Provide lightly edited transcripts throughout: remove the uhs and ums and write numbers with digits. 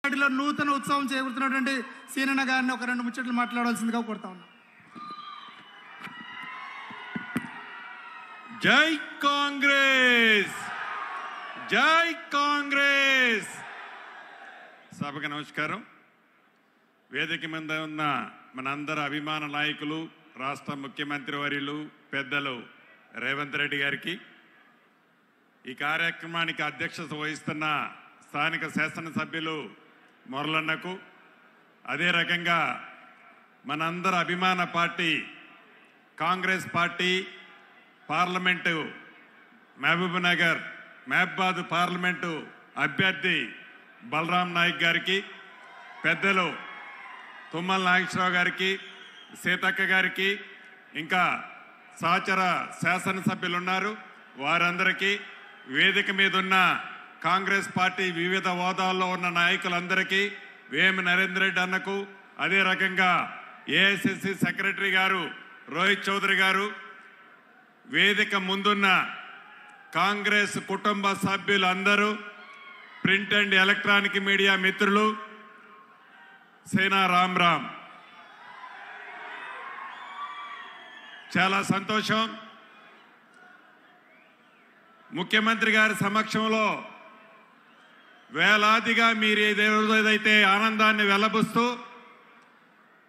పార్టీలో నూతన ఉత్సవం చేకూరుతున్నటువంటి సీనన్న గారిని ఒక 2 ముచ్చట్లు మాట్లాడాల్సిందిగా కోరుతా ఉన్నాం. జై కాంగ్రెస్, జై కాంగ్రెస్. సభకు నమస్కారం. వేదిక మీద ఉన్న మనందరి అభిమాన నాయకులు, రాష్ట్ర ముఖ్యమంత్రి వర్యులు పెద్దలు రేవంత్ రెడ్డి గారికి, ఈ కార్యక్రమానికి అధ్యక్షత వహిస్తున్న స్థానిక శాసనసభ్యులు మొరలన్నకు, అదే రకంగా మనందరి అభిమాన party Congress party parliament Mahabubnagar మహబాద్ పార్లమెంటు అభ్యర్థి బలరాం నాయక్ గారికి, పెద్దలు తుమ్మల నాగేశ్వరరావు గారికి, సీతక్క గారికి, ఇంకా సహచర శాసనసభ్యులు ఉన్నారు వారందరికీ, వేదిక మీద ఉన్న కాంగ్రెస్ పార్టీ వివిధ హోదాల్లో ఉన్న నాయకులందరికీ, వేమి నరేంద్ర రెడ్డి అన్నకు, అదే రకంగా ఏఐసిసి సెక్రటరీ గారు రోహిత్ చౌదరి గారు, వేదిక ముందున్న కాంగ్రెస్ కుటుంబ సభ్యులందరూ, ప్రింట్ అండ్ ఎలక్ట్రానిక్ మీడియా మిత్రులు, సేనా రామ్ రామ్. చాలా సంతోషం. ముఖ్యమంత్రి గారి సమక్షంలో వేలాదిగా మీరు ఏదైతే ఆనందాన్ని వెల్లబుస్తూ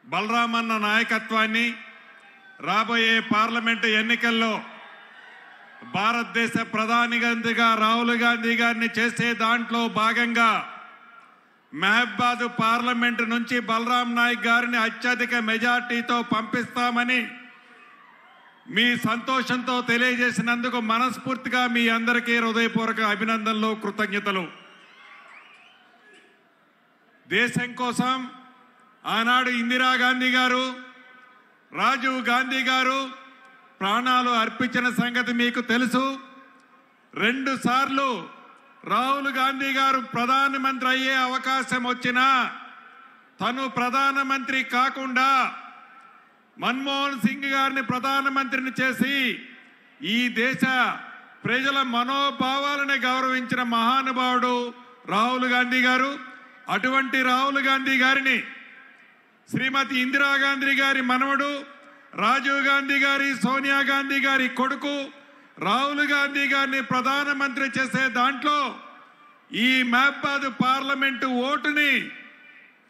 బలరామన్న నాయకత్వాన్ని రాబోయే పార్లమెంటు ఎన్నికల్లో భారతదేశ ప్రధానిగా రాహుల్ గాంధీ గారిని చేసే దాంట్లో భాగంగా మహబాద్ పార్లమెంటు నుంచి బలరాం నాయక్ గారిని అత్యధిక మెజార్టీతో పంపిస్తామని మీ సంతోషంతో తెలియజేసినందుకు మనస్ఫూర్తిగా మీ అందరికీ హృదయపూర్వక అభినందనలు, కృతజ్ఞతలు. దేశం కోసం ఆనాడు ఇందిరాగాంధీ గారు, రాజీవ్ గాంధీ గారు ప్రాణాలు అర్పించిన సంగతి మీకు తెలుసు. 2 సార్లు రాహుల్ గాంధీ గారు ప్రధానమంత్రి అయ్యే అవకాశం వచ్చినా తను ప్రధానమంత్రి కాకుండా మన్మోహన్ సింగ్ గారిని ప్రధానమంత్రిని చేసి ఈ దేశ ప్రజల మనోభావాలను గౌరవించిన మహానుభావుడు రాహుల్ గాంధీ గారు. అటువంటి రాహుల్ గాంధీ గారిని శ్రీమతి ఇందిరాగాంధీ గారి మనవడు, రాజీవ్ గాంధీ గారి, సోనియా గాంధీ గారి కొడుకు రాహుల్ గాంధీ గారిని ప్రధానమంత్రి చేసే దాంట్లో ఈ మహబాద్ పార్లమెంటు ఓటుని,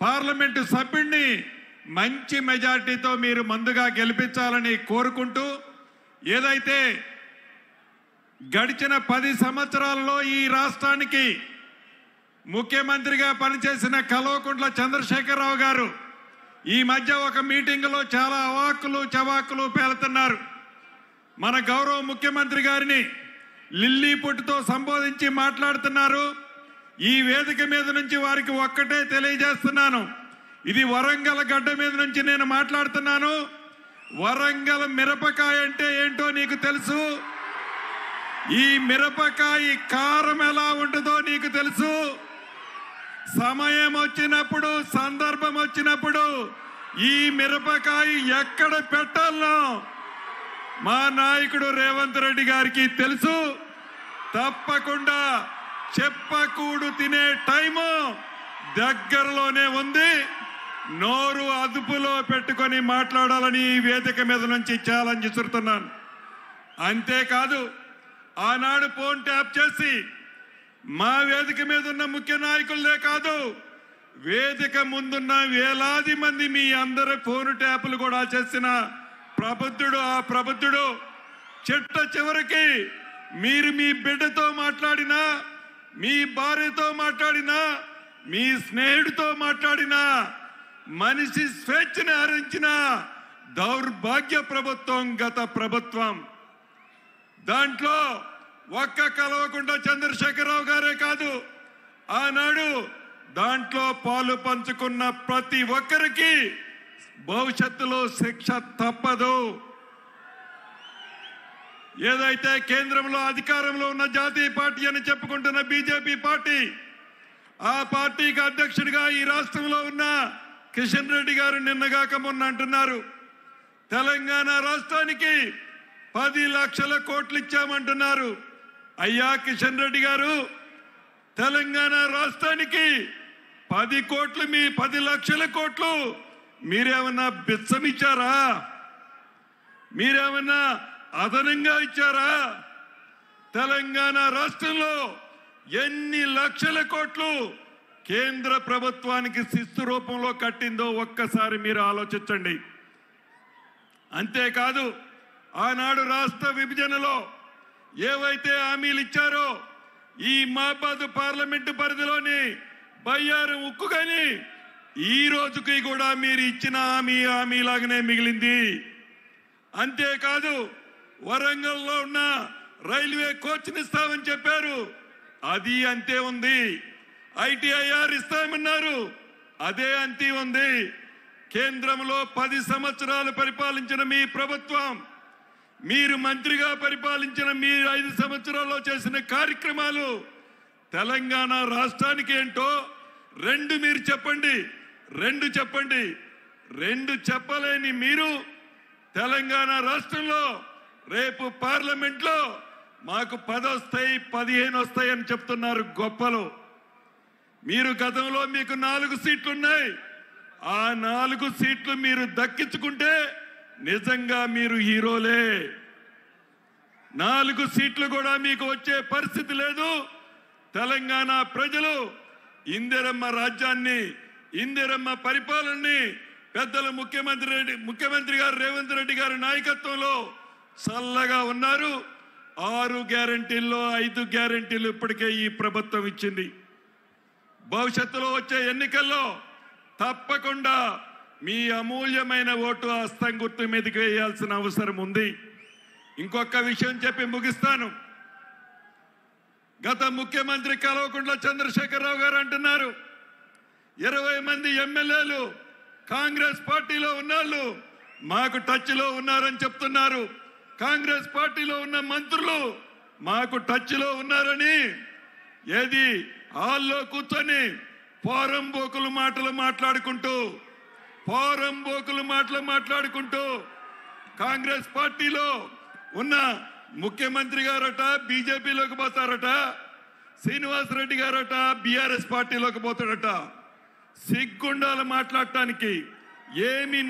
పార్లమెంటు సభ్యుడిని మంచి మెజార్టీతో మీరు ముందుగా గెలిపించాలని కోరుకుంటూ, ఏదైతే గడిచిన 10 సంవత్సరాలలో ఈ రాష్ట్రానికి ముఖ్యమంత్రిగా పనిచేసిన కల్వకుంట్ల చంద్రశేఖరరావు గారు ఈ మధ్య ఒక మీటింగ్లో చాలా అవాక్కులు చవాకులు పేలుతున్నారు. మన గౌరవ ముఖ్యమంత్రి గారిని లిల్లీ పుట్టుతో సంబోధించి మాట్లాడుతున్నారు. ఈ వేదిక మీద నుంచి వారికి ఒక్కటే తెలియజేస్తున్నాను, ఇది వరంగల్ గడ్డ మీద నుంచి నేను మాట్లాడుతున్నాను. వరంగల్ మిరపకాయ అంటే ఏంటో నీకు తెలుసు, ఈ మిరపకాయ కారం ఎలా ఉంటుందో నీకు తెలుసు. సమయం వచ్చినప్పుడు, సందర్భం వచ్చినప్పుడు ఈ మిరపకాయ ఎక్కడ పెట్టాలో మా నాయకుడు రేవంత్ రెడ్డి గారికి తెలుసు. తప్పకుండా చెప్పకూడు తినే టైము దగ్గరలోనే ఉంది. నోరు అదుపులో పెట్టుకొని మాట్లాడాలని ఈ వేదిక మీద నుంచి ఛాలెంజ్ విసురుతున్నాను. అంతేకాదు, ఆనాడు ఫోన్ ట్యాప్ చేసి మా వేదిక మీద ఉన్న ముఖ్య నాయకులే కాదు, వేదిక ముందున్న వేలాది మంది మీ అందరి ఫోన్ ట్యాపులు కూడా చేసిన ప్రబుద్ధుడు. ఆ ప్రబుద్ధుడు చిట్ట చివరికి మీరు మీ బిడ్డతో మాట్లాడినా, మీ భార్యతో మాట్లాడినా, మీ స్నేహితుడితో మాట్లాడినా మనిషి స్వేచ్ఛను హరించిన దౌర్భాగ్య ప్రభుత్వం గత ప్రభుత్వం. దాంట్లో ఒక్క కల్వకుంట్ల చంద్రశేఖరరావు గారే కాదు, ఆనాడు దాంట్లో పాలు పంచుకున్న ప్రతి ఒక్కరికి భవిష్యత్తులో శిక్ష తప్పదు. ఏదైతే కేంద్రంలో అధికారంలో ఉన్న జాతీయ పార్టీ అని చెప్పుకుంటున్న బీజేపీ పార్టీ, ఆ పార్టీకి అధ్యక్షుడిగా ఈ రాష్ట్రంలో ఉన్న కిషన్ రెడ్డి గారు నిన్నగాక మొన్న అంటున్నారు, తెలంగాణ రాష్ట్రానికి 10 లక్షల కోట్లు ఇచ్చామంటున్నారు. అయ్యా కిషన్ రెడ్డి గారు, తెలంగాణ రాష్ట్రానికి 10 కోట్లు మీ 10 లక్షల కోట్లు మీరేమన్నా బిచ్చమిచ్చారా? మీరేమన్నా అదనంగా ఇచ్చారా? తెలంగాణ రాష్ట్రంలో ఎన్ని లక్షల కోట్లు కేంద్ర ప్రభుత్వానికి శిస్తు రూపంలో కట్టిందో ఒక్కసారి మీరు ఆలోచించండి. అంతేకాదు ఆనాడు రాష్ట్ర విభజనలో ఏవైతే హామీలు ఇచ్చారో ఈ మహబాద్ పార్లమెంటు పరిధిలోని బయ్యారం ఉక్కు కానీ ఈ రోజుకి కూడా మీరు ఇచ్చిన హామీలాగానే మిగిలింది. అంతేకాదు వరంగల్లో ఉన్న రైల్వే కోచ్ని ఇస్తామని చెప్పారు, అది అంతే ఉంది. ITIR ఇస్తామన్నారు, అదే అంతే ఉంది. కేంద్రంలో 10 సంవత్సరాలు పరిపాలించిన మీ ప్రభుత్వం, మీరు మంత్రిగా పరిపాలించిన మీ 5 సంవత్సరాల్లో చేసిన కార్యక్రమాలు తెలంగాణ రాష్ట్రానికి ఏంటో మీరు చెప్పండి. 2 చెప్పలేని మీరు తెలంగాణ రాష్ట్రంలో రేపు పార్లమెంట్లో మాకు 10 వస్తాయి 15 వస్తాయి అని చెప్తున్నారు గొప్పలు. మీరు గతంలో మీకు 4 సీట్లు ఉన్నాయి, ఆ 4 సీట్లు మీరు దక్కించుకుంటే నిజంగా మీరు హీరోలే. 4 సీట్లు కూడా మీకు వచ్చే పరిస్థితి లేదు. తెలంగాణ ప్రజలు ఇందిరమ్మ రాజ్యాన్ని, ఇందిరమ్మ పరిపాలనని పెద్దల ముఖ్యమంత్రి గారు రేవంత్ రెడ్డి గారి నాయకత్వంలో చల్లగా ఉన్నారు. 6 గ్యారెంటీల్లో 5 గ్యారెంటీలు ఇప్పటికే ఈ ప్రభుత్వం ఇచ్చింది. భవిష్యత్తులో వచ్చే ఎన్నికల్లో తప్పకుండా మీ అమూల్యమైన ఓటు హస్తం గుర్తు మీదకి వేయాల్సిన అవసరం ఉంది. ఇంకొక విషయం చెప్పి ముగిస్తాను. గత ముఖ్యమంత్రి కల్వకుంట్ల చంద్రశేఖరరావు గారు అంటున్నారు 20 మంది ఎమ్మెల్యేలు కాంగ్రెస్ పార్టీలో ఉన్నాళ్ళు మాకు టచ్లో ఉన్నారని చెప్తున్నారు. కాంగ్రెస్ పార్టీలో ఉన్న మంత్రులు మాకు టచ్లో ఉన్నారని ఏది హాల్లో కూర్చొని పోరంబోకులు మాటలు మాట్లాడుకుంటూ కాంగ్రెస్ పార్టీలో ఉన్న ముఖ్యమంత్రి గారట బీజేపీలోకి పోతారట, శ్రీనివాసరెడ్డి గారట బీఆర్ఎస్ పార్టీలోకి పోతాడట. సిగ్గుండాలు మాట్లాడటానికి. ఏమి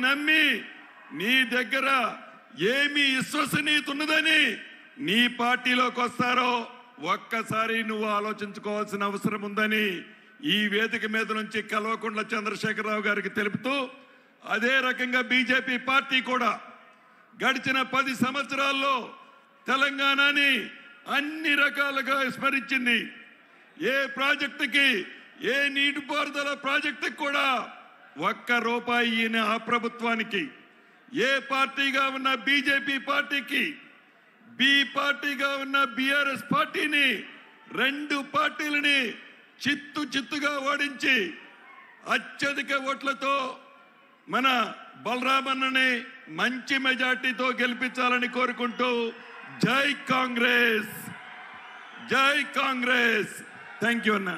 నమ్మి నీ దగ్గర ఏమి విశ్వసనీయత ఉన్నదని నీ పార్టీలోకి వస్తారో ఒక్కసారి నువ్వు ఆలోచించుకోవాల్సిన అవసరం ఉందని ఈ వేదిక మీద నుంచి కల్వకుంట్ల చంద్రశేఖరరావు గారికి తెలుపుతూ, అదే రకంగా బీజేపీ పార్టీ కూడా గడిచిన 10 సంవత్సరాల్లో తెలంగాణని అన్ని రకాలుగా విస్మరించింది. ఏ ప్రాజెక్టుకి, ఏ నీటిపారుదల ప్రాజెక్టుకి కూడా ₹1 ఈయన ఆ ప్రభుత్వానికి, ఏ పార్టీగా ఉన్న బీజేపీ పార్టీకి, బి పార్టీగా ఉన్న బీఆర్ఎస్ పార్టీని 2 పార్టీలని చిత్తుగా ఓడించి అత్యధిక ఓట్లతో మన బలరామన్నని మంచి మెజార్టీతో గెలిపించాలని కోరుకుంటూ జై కాంగ్రెస్. థ్యాంక్ యూ అన్న.